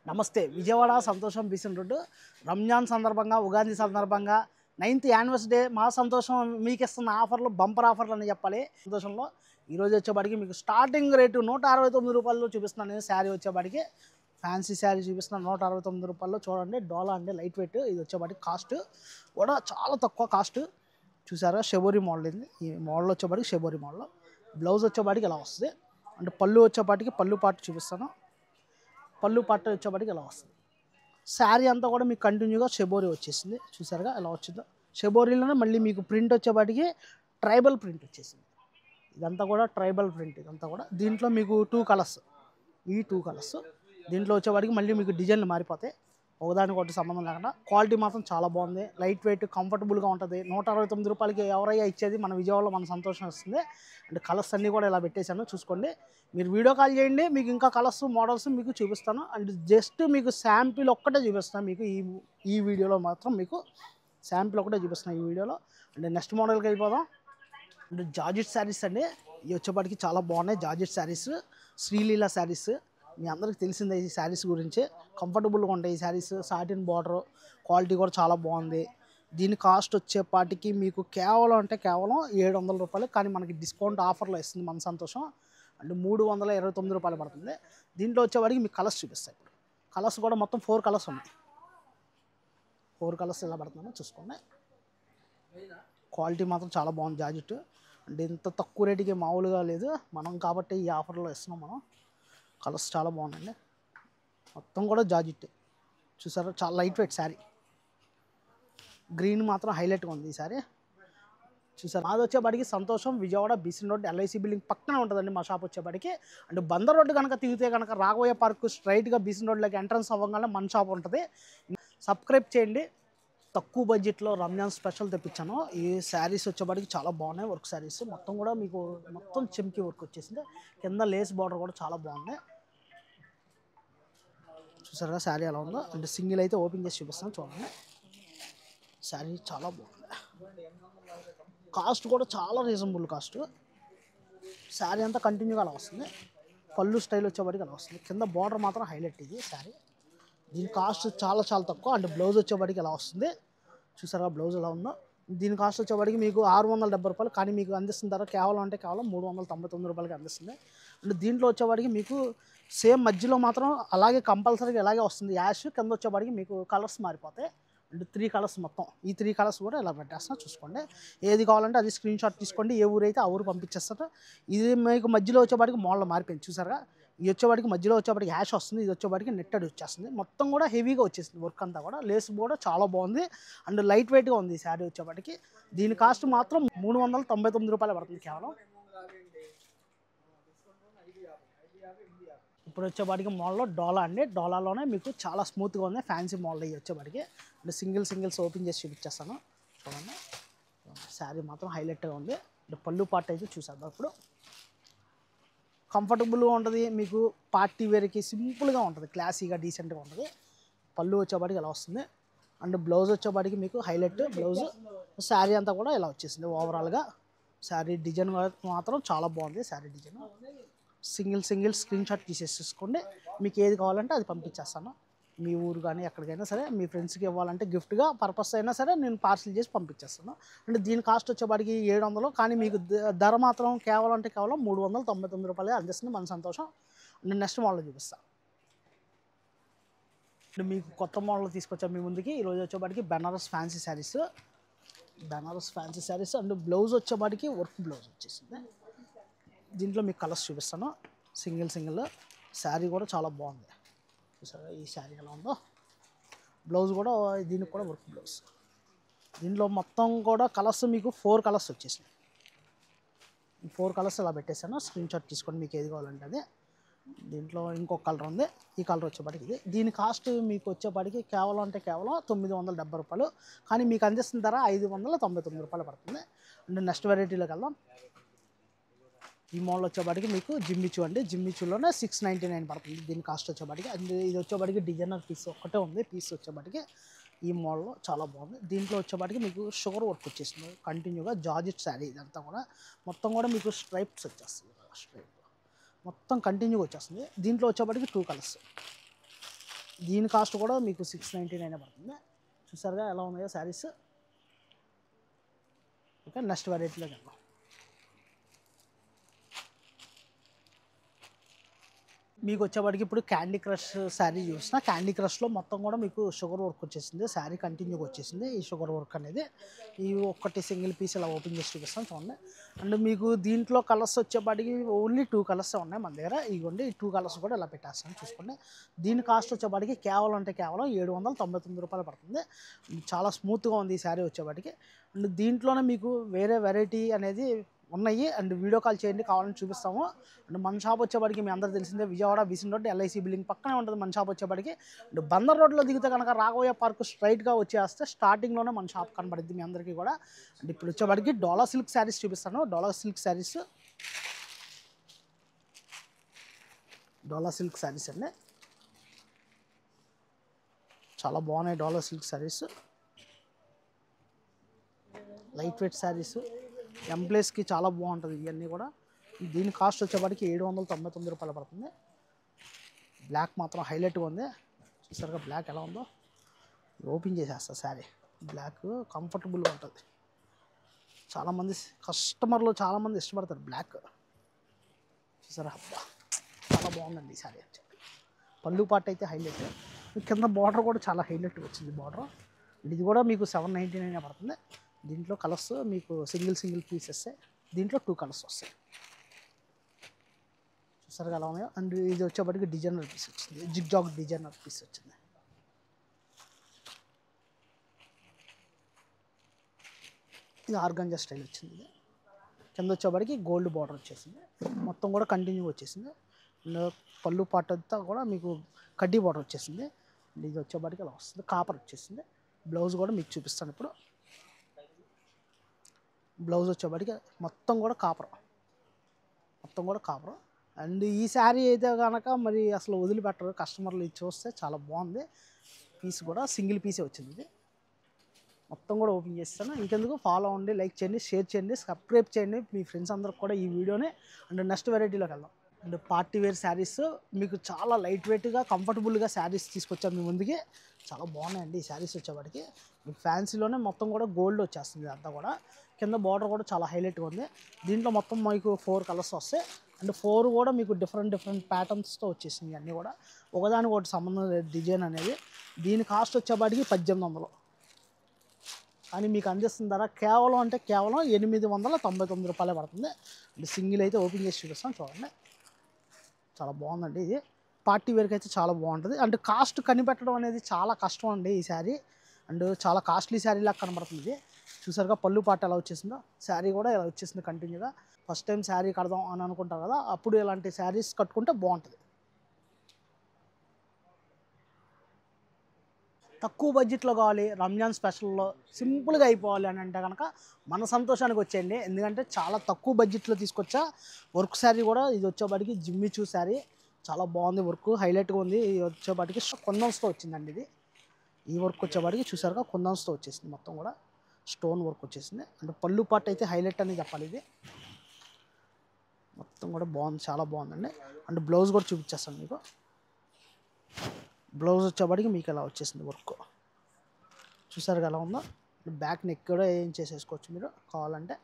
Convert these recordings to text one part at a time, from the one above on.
నమస్తే విజయవాడ సంతోషం Besant road Ramzan సందర్భంగా ఉగాది సందర్భంగా 9th యానివర్సరీ మా సంతోషం మీకు ఇస్తున్న ఆఫర్లు బంపర్ ఆఫర్లు అని చెప్పాలి. సంతోషంలో ఈరోజు వచ్చేపాటికి మీకు స్టార్టింగ్ రేటు 169 రూపాయలు చూపిస్తున్నాను. నేను శారీ వచ్చేపాటికి ఫ్యాన్సీ శారీ చూపిస్తున్నాను 169 రూపాయలు. చూడండి డోలా అంటే లైట్ వెయిట్. ఇది వచ్చేపాటికి కాస్ట్ కూడా చాలా తక్కువ కాస్ట్. చూసారా షెబోరీ మోడల్. ఇది ఈ మోడల్ వచ్చేపాటికి షెబోరీ మోడల్. బ్లౌజ్ వచ్చేపాటికి ఇలా వస్తుంది. అంటే పళ్ళు వచ్చేపాటికి పళ్ళు పాటు చూపిస్తాను. పళ్ళు పట్ట వచ్చేపాటికి ఇలా వస్తుంది. శారీ అంతా కూడా మీకు కంటిన్యూగా షెబోరీ వచ్చేసింది. చూసారుగా ఎలా వచ్చిందో. షెబోరీలోనే మళ్ళీ మీకు ప్రింట్ వచ్చేపాటికి ట్రైబల్ ప్రింట్ వచ్చేసింది. ఇదంతా కూడా ట్రైబల్ ప్రింట్. ఇదంతా కూడా దీంట్లో మీకు 2 కలర్స్. ఈ 2 కలర్స్ దీంట్లో వచ్చేవాడికి మళ్ళీ మీకు డిజైన్లు మారిపోతాయి. ఒకదానికి ఒకటి సంబంధం లేకుండా క్వాలిటీ మాత్రం చాలా బాగుంది. లైట్ వెయిట్ కంఫర్టబుల్గా ఉంటుంది. 169 రూపాయలకి ఎవరయ్యా ఇచ్చేది? మన విజయవాడలో మన సంతోషం వస్తుంది. అండ్ కలర్స్ అన్నీ కూడా ఇలా పెట్టేశాను చూసుకోండి. మీరు వీడియో కాల్ చేయండి, మీకు ఇంకా కలర్స్ మోడల్స్ మీకు చూపిస్తాను. అండ్ జస్ట్ మీకు శాంపిల్ ఒక్కటే చూపిస్తాను. మీకు ఈ వీడియోలో మాత్రం మీకు శాంపిల్ ఒకటే చూపిస్తున్నాను ఈ వీడియోలో. అండ్ నెక్స్ట్ మోడల్కి వెళ్ళిపోదాం. అండ్ జార్జెట్ శారీస్ అండి. ఇవి వచ్చేపాటికి చాలా బాగున్నాయి జార్జెట్ శారీస్. శ్రీలీల శారీస్ మీ అందరికి తెలిసిందే. ఈ శారీస్ గురించి కంఫర్టబుల్గా ఉంటాయి ఈ శారీస్. సాటిన్ బార్డర్ క్వాలిటీ కూడా చాలా బాగుంది. దీని కాస్ట్ వచ్చేపాటికి మీకు కేవలం 700 రూపాయలు. కానీ మనకి డిస్కౌంట్ ఆఫర్లో ఇస్తుంది మన సంతోషం. అంటే 329 రూపాయలు పడుతుంది. దీంట్లో వచ్చేవాడికి మీకు కలర్స్ చూపిస్తాయి. ఇప్పుడు కలర్స్ కూడా మొత్తం 4 కలర్స్ ఉన్నాయి. 4 కలర్స్ ఇలా పడుతున్నాను చూసుకోండి. క్వాలిటీ మాత్రం చాలా బాగుంది జార్జెట్. అంటే ఇంత తక్కువ రేటుకి మామూలుగా లేదు. మనం కాబట్టి ఈ ఆఫర్లో ఇస్తున్నాం మనం. కలర్స్ చాలా బాగున్నాయండి. మొత్తం కూడా జార్జెట్. చూసారా చాలా లైట్ వెయిట్ శారీ. గ్రీన్ మాత్రం హైలైట్గా ఉంది ఈ శారీ. చూసారు అది వచ్చేపాటికి సంతోషం Vijayawada Besant road LIC building పక్కనే ఉంటుందండి మా షాప్ వచ్చేపాటికి. అంటే బందర్ రోడ్డు కనుక తిరిగితే కనుక రాఘవయ్య పార్క్ స్ట్రైట్గా బీసెంట్ రోడ్లోకి ఎంట్రన్స్ అవ్వగానే మన షాప్ ఉంటుంది. సబ్స్క్రైబ్ చేయండి. తక్కువ బడ్జెట్లో రంజాన్ స్పెషల్ తెప్పించాను. ఈ శారీస్ వచ్చేపాటికి చాలా బాగున్నాయి. వర్క్ శారీస్ మొత్తం కూడా మీకు మొత్తం చెమ్కి వర్క్ వచ్చేసింది. కింద లేస్ బార్డర్ కూడా చాలా బాగుంది. చూసారా శారీ ఎలా ఉందో. అంటే సింగిల్ అయితే ఓపెన్ చేసి చూపిస్తాను చూడండి. శారీ చాలా బాగుంది. కాస్ట్ కూడా చాలా రీజనబుల్ కాస్ట్. శారీ అంతా కంటిన్యూగా అలా వస్తుంది. పళ్ళు స్టైల్ వచ్చేపాటికి అలా వస్తుంది. కింద బార్డర్ మాత్రం హైలైట్ ఇది శారీ. దీని కాస్ట్ చాలా చాలా తక్కువ. అంటే బ్లౌజ్ వచ్చేపాటికి ఎలా వస్తుంది. చూసారా బ్లౌజ్ ఎలా ఉందో. దీని కాస్ట్ వచ్చేపాటికి మీకు 670 రూపాయలు. కానీ మీకు అందిస్తున్న ధర కేవలం 399 రూపాయలకి అందిస్తుంది. అంటే దీంట్లో వచ్చేవాడికి మీకు సేమ్ మధ్యలో మాత్రం అలాగే కంపల్సరీగా ఇలాగే వస్తుంది యాష్. కింద వచ్చేవాడికి మీకు కలర్స్ మారిపోతాయి. అంటే 3 కలర్స్ మొత్తం. ఈ 3 కలర్స్ కూడా ఇలా పెట్టేస్తున్నా చూసుకోండి. ఏది కావాలంటే అది స్క్రీన్ షాట్ తీసుకోండి. ఏ ఊరైతే ఆ ఊరు పంపించేస్తారు. ఇది మీకు మధ్యలో వచ్చేవాడికి మోడల్ మారిపోయింది చూసారా. ఇది వచ్చేవాడికి మధ్యలో వచ్చేవాడికి యాష్ వస్తుంది. ఇది వచ్చేవాడికి నెట్టెడ్ వచ్చేస్తుంది. మొత్తం కూడా హెవీగా వచ్చేసింది వర్క్ అంతా కూడా. లేస్ కూడా చాలా బాగుంది. అండ్ లైట్ వెయిట్గా ఉంది ఈ శారీ వచ్చేవాడికి. దీని కాస్ట్ మాత్రం 399 రూపాయలు పడుతుంది కేవలం. ఇప్పుడు వచ్చేపాటికి మోడల్లో డోలా అండి. డోలాలోనే మీకు చాలా స్మూత్గా ఉంది. ఫ్యాన్సీ మోడల్ అయ్యి వచ్చేపాటికి. అంటే సింగిల్స్ ఓపెన్ చేసి చూపించేస్తాను చూడండి. శారీ మాత్రం హైలైట్గా ఉంది. అంటే పళ్ళు పార్ట్ అయితే చూసేద్దాం ఇప్పుడు. కంఫర్టబుల్గా ఉంటుంది. మీకు పార్టీ వేర్కి సింపుల్గా ఉంటుంది. క్లాసీగా డీసెంట్గా ఉంటుంది. పళ్ళు వచ్చేపాటికి ఇలా వస్తుంది. అండ్ బ్లౌజ్ వచ్చేపాటికి మీకు హైలైట్ బ్లౌజ్. శారీ అంతా కూడా ఇలా వచ్చేసింది. ఓవరాల్గా శారీ డిజైన్ మాత్రం చాలా బాగుంది. Sari design single screen shot తీసేసుకోండి. మీకు ఏది కావాలంటే అది పంపించేస్తాను. మీ ఊరు కానీ ఎక్కడికైనా సరే మీ ఫ్రెండ్స్కి ఇవ్వాలంటే గిఫ్ట్గా పర్పస్ అయినా సరే నేను పార్సిల్ చేసి పంపించేస్తాను. అంటే దీని కాస్ట్ వచ్చేపాటికి 700. కానీ మీకు ధర మాత్రం కేవలం 399 రూపాయలు అందిస్తుంది మన సంతోషం. నేను నెక్స్ట్ మోడల్ చూపిస్తాను. అంటే మీకు కొత్త మోడల్ తీసుకొచ్చాను మీ ముందుకి. ఈరోజు వచ్చేపాటికి Banaras fancy saris. And blouse వచ్చేపాటికి వర్క్ బ్లౌజ్ వచ్చేసింది. దీంట్లో మీకు కలర్స్ చూపిస్తాను. సింగిల్ శారీ కూడా చాలా బాగుంది. చూసారా ఈ శారీ ఎలా ఉందో. బ్లౌజ్ కూడా దీనికి కూడా వర్క్ బ్లౌజ్. దీంట్లో మొత్తం కూడా కలర్స్ మీకు 4 కలర్స్ వచ్చేసినాయి. ఈ 4 కలర్స్ ఇలా పెట్టేసాను. స్క్రీన్ షాట్ తీసుకోండి మీకు ఏది కావాలంటే అది. దీంట్లో ఇంకొక కలర్ ఉంది. ఈ కలర్ వచ్చేపాటికి ఇది. దీని కాస్ట్ మీకు వచ్చేపాటికి కేవలం 970 రూపాయలు. కానీ మీకు అందిస్తున్న ధర 599 రూపాయలు పడుతుంది. అంటే నెక్స్ట్ వెరైటీలోకి వెళ్దాం. ఈ మోడల్ వచ్చేపాటికి మీకు జిమ్మిచూ అండి. జిమ్మిచూలోనే 699 పడుతుంది దీని కాస్ట్ వచ్చేపాటికి. అండ్ ఇది వచ్చేపాటికి డిజైనర్ పీస్ ఒక్కటే ఉంది. పీస్ వచ్చేపాటికి ఈ మోడల్లో చాలా బాగుంది. దీంట్లో వచ్చేపాటికి మీకు షుగర్ వర్క్ వచ్చేసింది. కంటిన్యూగా జార్జెట్ శారీ ఇదంతా కూడా మొత్తం కూడా మీకు స్ట్రైప్స్ వచ్చేస్తుంది. మొత్తం కంటిన్యూగా వచ్చేస్తుంది. దీంట్లో వచ్చేపాటికి 2 కలర్స్. దీని కాస్ట్ కూడా మీకు 699 పడుతుంది. చూసారుగా ఎలా ఉన్నాయో శారీస్. ఓకే, నెక్స్ట్ వెరైటీలోకి వెళ్దాం. మీకు వచ్చేవాడికి ఇప్పుడు క్యాండీ క్రష్ శారీ చూసిన క్యాండీ క్రష్లో మొత్తం కూడా మీకు షుగర్ వర్క్ వచ్చేసింది. శారీ కంటిన్యూగా వచ్చేసింది ఈ షుగర్ వర్క్ అనేది. ఈ ఒక్కటి సింగిల్ పీస్ ఇలా ఓపెన్ చేసి చూపిస్తాను చూడండి. అండ్ మీకు దీంట్లో కలర్స్ వచ్చేపాటికి ఓన్లీ 2 కలర్సే ఉన్నాయి మన దగ్గర. ఇవ్వండి, ఈ 2 కలర్స్ కూడా ఇలా పెట్టేస్తాను చూసుకోండి. దీని కాస్ట్ వచ్చేపాటికి కేవలం అంటే కేవలం 799 రూపాయలు పడుతుంది. చాలా స్మూత్గా ఉంది ఈ శారీ వచ్చేపాటికి. అండ్ దీంట్లోనే మీకు వేరే వెరైటీ అనేది ఉన్నాయి. అండ్ వీడియో కాల్ చేయండి, కావాలని చూపిస్తాము. అండ్ మన షాప్ వచ్చేప్పటికి మీ అందరూ తెలిసిందే, Vijayawada BC road LIC building పక్కనే ఉంటుంది మన షాప్ వచ్చేప్పటికి. అండ్ బందర్ రోడ్లో దిగితే కనుక రాఘవయ్య పార్క్ స్ట్రైట్గా వచ్చేస్తే స్టార్టింగ్లోనే మన షాప్ కనబడుద్ది మీ అందరికీ కూడా. అండ్ ఇప్పుడు వచ్చేప్పటికి డోలా సిల్క్ శారీస్ చూపిస్తాను. డోలా సిల్క్ శారీస్ అండి చాలా బాగున్నాయి. Dola silk saris light weight saris ఎంప్లాయీస్కి చాలా బాగుంటుంది ఇవన్నీ కూడా. దీని కాస్ట్ వచ్చేప్పటికి 799 రూపాయలు పడుతుంది. బ్లాక్ మాత్రం హైలైట్గా ఉంది. చూసారుగా బ్లాక్ ఎలా ఉందో. ఓపెన్ చేసేస్తా శారీ. బ్లాక్ కంఫర్టబుల్గా ఉంటుంది. చాలామంది కస్టమర్లు చాలామంది ఇష్టపడతారు బ్లాక్. చూసారా, అబ్బా చాలా బాగుందండి ఈ శారీ. పళ్ళు పాట అయితే హైలైట్. కింద బార్డర్ కూడా చాలా హైలైట్ వచ్చింది బార్డర్. ఇది కూడా మీకు 799 పడుతుంది. దీంట్లో కలర్స్ మీకు సింగిల్ పీసెస్. దీంట్లో 2 కలర్స్ వస్తాయి. చూసారుగా ఎలా ఉన్నాయో. అండ్ ఇది వచ్చేప్పటికి డిజైనర్ పీస్ వచ్చింది. జిగ్జాగ్ డిజైనర్ పీస్ వచ్చింది. ఇది ఆర్గంజా స్టైల్ వచ్చింది. కింద వచ్చేప్పటికి గోల్డ్ బార్డర్ వచ్చేసింది. మొత్తం కూడా కంటిన్యూ వచ్చేసింది. అండ్ పళ్ళు పాట అంతా కూడా మీకు కడ్డీ బార్డర్ వచ్చేసింది. అండ్ ఇది వచ్చేప్పటికి అలా వస్తుంది. కాపర్ వచ్చేసింది. బ్లౌజ్ కూడా మీకు చూపిస్తాను ఇప్పుడు. బ్లౌజ్ వచ్చేప్పటికి మొత్తం కూడా కాపర్. అండ్ ఈ శారీ అయితే కనుక మరి అసలు వదిలిపెట్టరు కస్టమర్లు. ఇది చూస్తే చాలా బాగుంది. పీస్ కూడా సింగిల్ పీసే వచ్చింది. ఇది మొత్తం కూడా ఓపెన్ చేస్తాను. ఇంకెందుకు, ఫాలో అవ్వండి, లైక్ చేయండి, షేర్ చేయండి, సబ్స్క్రైబ్ చేయండి మీ ఫ్రెండ్స్ అందరికి కూడా ఈ వీడియోని. అండ్ నెక్స్ట్ వెరైటీలోకి వెళ్దాం. అండ్ పార్టీ వేర్ శారీస్ మీకు చాలా లైట్ వెయిట్గా కంఫర్టబుల్గా శారీస్ తీసుకొచ్చాము మీ ముందుకి. చాలా బాగున్నాయండి ఈ శారీస్ వచ్చేవాడికి. మీకు ఫ్యాన్సీలోనే మొత్తం కూడా గోల్డ్ వచ్చేస్తుంది అంతా కూడా. కింద బార్డర్ కూడా చాలా హైలైట్గా ఉంది. దీంట్లో మొత్తం మీకు 4 కలర్స్ వస్తాయి. అండ్ 4 కూడా మీకు డిఫరెంట్ ప్యాటర్న్స్తో వచ్చేసింది. అన్నీ కూడా ఒకదానికి ఒకటి సంబంధం లేదు డిజైన్ అనేది. దీని కాస్ట్ వచ్చేపాటికి 1800. కానీ మీకు అందిస్తున్న ధర కేవలం అంటే కేవలం 899 రూపాయలే పడుతుంది. అండ్ సింగిల్ అయితే ఓపెన్ చేసి చూపిస్తాను చూడండి. చాలా బాగుందండి ఇది. పార్టీ వేర్కి అయితే చాలా బాగుంటుంది. అండ్ కాస్ట్ కనిపెట్టడం అనేది చాలా కష్టం అండి ఈ శారీ. అండ్ చాలా కాస్ట్లీ శారీ లాగా కనబడుతుంది ఇది. చూసారుగా పళ్ళు పాట ఎలా వచ్చేసిందో. శారీ కూడా ఇలా వచ్చేసింది కంటిన్యూగా. ఫస్ట్ టైం శారీ కడదాం అని అనుకుంటారు కదా, అప్పుడు ఇలాంటి శారీస్ కట్టుకుంటే బాగుంటుంది. తక్కువ బడ్జెట్లో కావాలి, రంజాన్ స్పెషల్లో సింపుల్గా అయిపోవాలి అని అంటే కనుక మన సంతోషానికి వచ్చేయండి. ఎందుకంటే చాలా తక్కువ బడ్జెట్లో తీసుకొచ్చా వర్క్ శారీ కూడా. ఇది వచ్చేపాటికి జిమ్మిచూ శారీ చాలా బాగుంది. వర్క్ హైలైట్గా ఉంది. ఇది వచ్చేపాటికి కుందన్స్తో వచ్చిందండి. ఇది ఈ వర్క్ వచ్చేపాటికి చూసారుగా కుందన్స్తో వచ్చేసింది. మొత్తం కూడా స్టోన్ వర్క్ వచ్చేసింది. అంటే పళ్ళు పాట అయితే హైలైట్ అని చెప్పాలి. ఇది మొత్తం కూడా బాగుంది, చాలా బాగుందండి. అండ్ బ్లౌజ్ కూడా చూపించేస్తాను మీకు. బ్లౌజ్ వచ్చేపాటికి మీకు ఎలా వచ్చేసింది వర్క్. చూసారుగా ఎలా ఉందో. బ్యాక్ నెక్ కూడా ఏం చేసేసుకోవచ్చు మీరు కావాలంటే.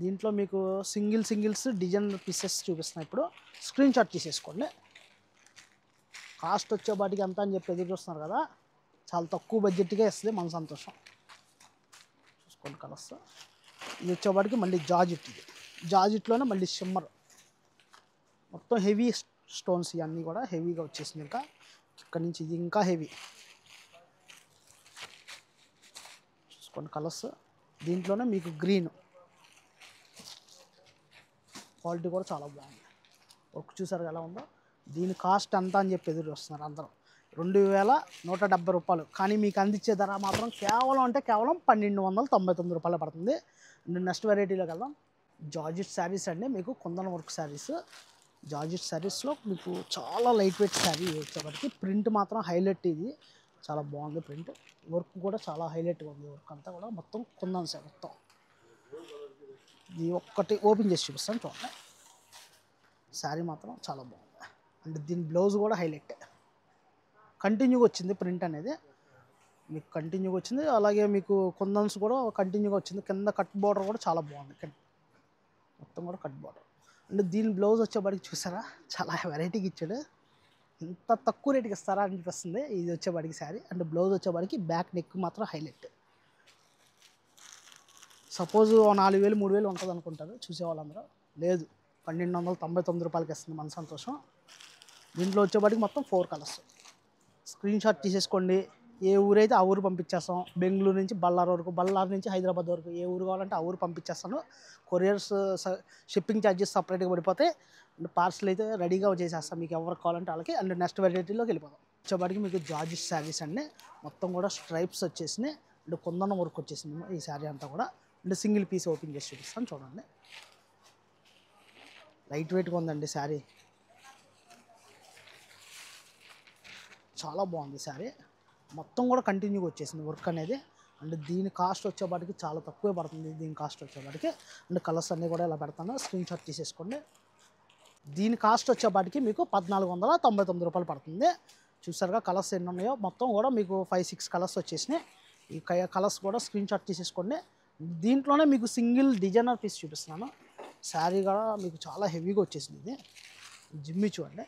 దీంట్లో మీకు సింగిల్స్ డిజైన్ పీసెస్ చూపిస్తున్నాయి. ఇప్పుడు స్క్రీన్ షాట్ తీసేసుకోండి. కాస్ట్ వచ్చేపాటికి ఎంత అని చెప్పి ఎదురు చూస్తున్నారు కదా, చాలా తక్కువ బడ్జెట్గా ఇస్తుంది మన సంతోషం. చూసుకోండి కలర్స్. ఇది వచ్చేపాటికి మళ్ళీ జార్జెట్. ఇది జార్జెట్లోనే మళ్ళీ షిమ్మర్. మొత్తం హెవీ స్టోన్స్ ఇవన్నీ కూడా హెవీగా వచ్చేసింది. ఇంకా ఇక్కడ నుంచి ఇది ఇంకా హెవీ. చూసుకోండి కలర్స్. దీంట్లోనే మీకు గ్రీన్ క్వాలిటీ కూడా చాలా బాగుంది. వర్క్ చూసారు ఎలా ఉందో. దీని కాస్ట్ ఎంత అని చెప్పి ఎదురు వస్తున్నారు అందరూ. 2170 రూపాయలు. కానీ మీకు అందించే ధర మాత్రం కేవలం అంటే కేవలం 1299 రూపాయలు పడుతుంది. నెక్స్ట్ వెరైటీలోకి వెళ్దాం. జార్జెట్ శారీస్ అండి. మీకు కుందన్ వర్క్ శారీస్. జార్జెట్ శారీస్లో మీకు చాలా లైట్ వెయిట్ శారీ వచ్చేప్పటికి. ప్రింట్ మాత్రం హైలైట్. ఇది చాలా బాగుంది ప్రింట్. వర్క్ కూడా చాలా హైలైట్గా ఉంది. వర్క్ అంతా కూడా మొత్తం కుందన్ శారీ మొత్తం. ఇది ఒక్కటి ఓపెన్ చేసి చూపిస్తాను చూడండి. శారీ మాత్రం చాలా బాగుంది. అండ్ దీని బ్లౌజ్ కూడా హైలైట్. కంటిన్యూగా వచ్చింది ప్రింట్ అనేది, మీకు కంటిన్యూగా వచ్చింది. అలాగే మీకు కుందన్స్ కూడా కంటిన్యూగా వచ్చింది. కింద కట్ బార్డర్ కూడా చాలా బాగుంది, మొత్తం కూడా కట్ బార్డర్. అంటే దీని బ్లౌజ్ వచ్చేవాడికి చూసారా చాలా వెరైటీగా ఇచ్చాడు. ఇంత తక్కువ రేటుకి ఇస్తారా అనిపిస్తుంది. ఇది వచ్చేవాడికి శారీ అంటే బ్లౌజ్ వచ్చేవాడికి బ్యాక్ నెక్ మాత్రం హైలైట్. సపోజ్ 4000 3000 ఉంటుంది అనుకుంటారు చూసే వాళ్ళందరూ, లేదు 1299 రూపాయలకి ఇస్తుంది మన సంతోషం. దీంట్లో వచ్చేవాడికి మొత్తం 4 కలర్స్. స్క్రీన్ షాట్ తీసేసుకోండి, ఏ ఊరైతే ఆ ఊరు పంపించేస్తాం. బెంగళూరు నుంచి బళ్ళారి వరకు, బళ్ళారి నుంచి హైదరాబాద్ వరకు ఏ ఊరు కావాలంటే ఆ ఊరు పంపించేస్తాను. కొరియర్స్ షిప్పింగ్ ఛార్జెస్ సపరేట్గా పడిపోతే, అండ్ పార్సల్ అయితే రెడీగా చేసేస్తాం మీకు ఎవరికి కావాలంటే వాళ్ళకి. అండ్ నెక్స్ట్ వెరైటీలోకి వెళ్ళిపోతాం. వచ్చేపాటికి మీకు జార్జెస్ శారీస్ అండి, మొత్తం కూడా స్ట్రైప్స్ వచ్చేసినాయి అండ్ కుందనం వర్క్ వచ్చేసింది ఈ శారీ అంతా కూడా. అండ్ సింగిల్ పీస్ ఓపెన్ చేసి చూపిస్తాను చూడండి. లైట్ వెయిట్గా ఉందండి శారీ, చాలా బాగుంది శారీ. మొత్తం కూడా కంటిన్యూగా వచ్చేసింది వర్క్ అనేది. అండ్ దీని కాస్ట్ వచ్చేపాటికి చాలా తక్కువే పడుతుంది, దీని కాస్ట్ వచ్చేపాటికి. అండ్ కలర్స్ అన్నీ కూడా ఇలా పెడతాను, స్క్రీన్ షాట్ తీసేసుకోండి. దీని కాస్ట్ వచ్చేపాటికి మీకు 1499 రూపాయలు పడుతుంది. చూసారుగా కలర్స్ ఎన్ని ఉన్నాయో, మొత్తం కూడా మీకు 5-6 కలర్స్ వచ్చేసినాయి. ఈ కలర్స్ కూడా స్క్రీన్ షాట్ తీసేసుకోండి. దీంట్లోనే మీకు సింగిల్ డిజైనర్ పీస్ చూపిస్తున్నాను. శారీ కూడా మీకు చాలా హెవీగా వచ్చేసింది. ఇది జిమ్మిచూ అండి,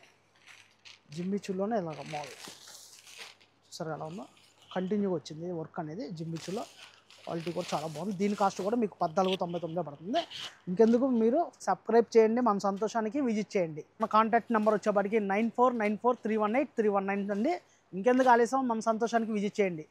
జిమ్మిచూలోనే ఇలాగ మోడల్ సరే ఎలా ఉందో కంటిన్యూగా వచ్చింది వర్క్ అనేది. జిమ్మిచూలో క్వాలిటీ కూడా చాలా బాగుంది. దీని కాస్ట్ కూడా మీకు 1499 పడుతుంది. ఇంకెందుకు మీరు సబ్స్క్రైబ్ చేయండి, మన సంతోషానికి విజిట్ చేయండి. మన కాంటాక్ట్ నెంబర్ వచ్చేప్పటికి 9494318319 అండి. ఇంకెందుకు ఆలస్యం, మన సంతోషానికి విజిట్ చేయండి.